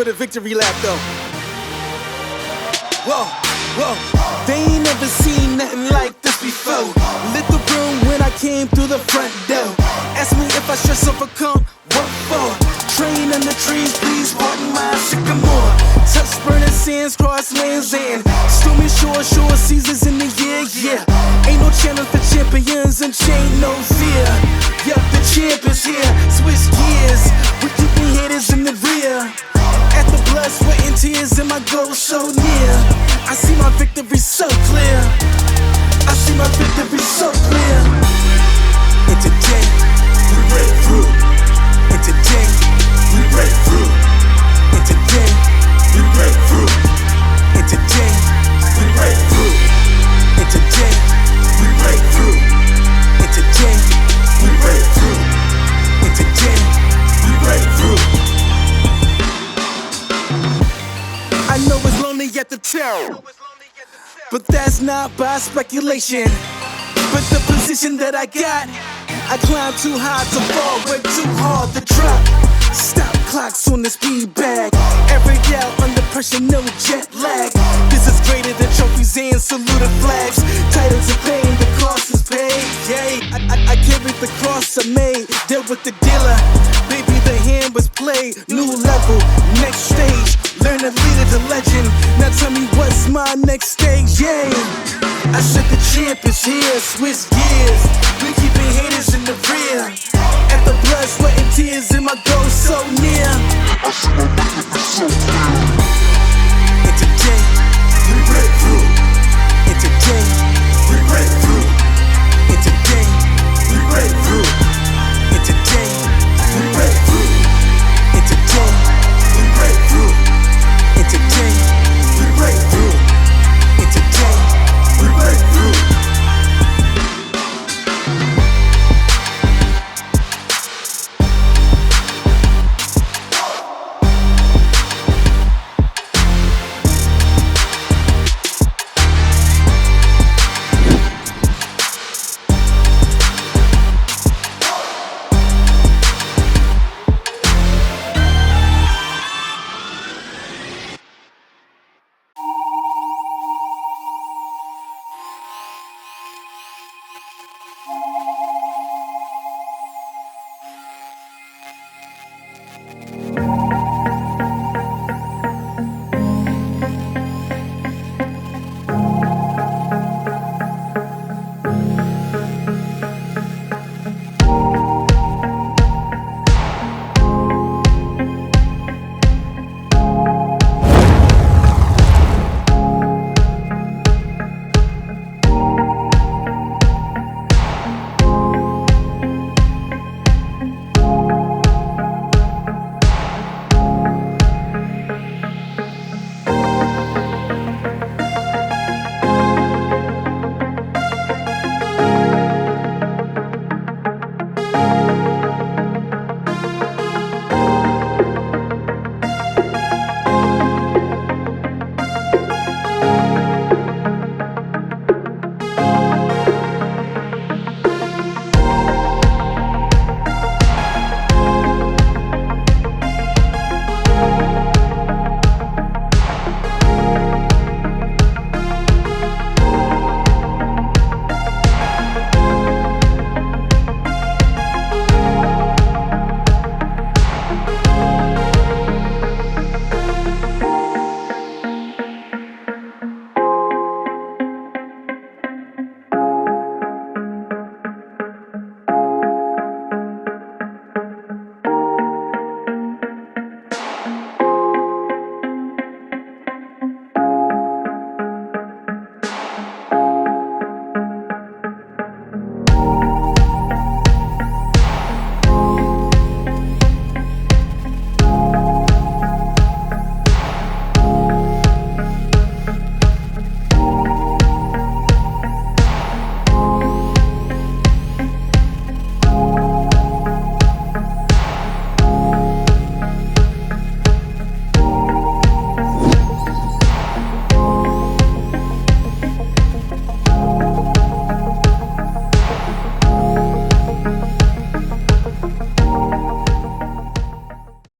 for the victory lap though. Whoa, whoa. They ain't never seen nothing like this before. Lit the room when I came through the front door. Ask me if I stress overcome, what for? Train in the trees, please pardon my sycamore. Touch burning sands, cross lands and stormy shore seasons in the year, yeah. Ain't no challenge for champions and chain no fear. Yup, the champ is here, switch gears. We keeping haters in the rear. At the blood, sweat and tears and my goal so near. I see my victory so clear. I see my victory so clear. And today, we break through. And today, we break through. And today, we break through. And today, we break through. And today, we break through. And today, we break through. And today, we break through. I know it's lonely at the top, but that's not by speculation. But the position that I got, I climb too high to fall, way too hard to drop. Stop clocks on the speed bag. Every out under pressure, no jet lag. This is greater than trophies and saluted flags. Titles of fame, the cost is paid. Yay, I carried the cross I made. Deal with the dealer, baby the hand was played. New level, next stage. Learn to lead it to legend. Now tell me what's my next stage, yeah. I said the champ is here, switch gears. We keeping haters in the rear. At the blood, sweat and tears and my goal so near. I see my victory so clear. And today, we break through.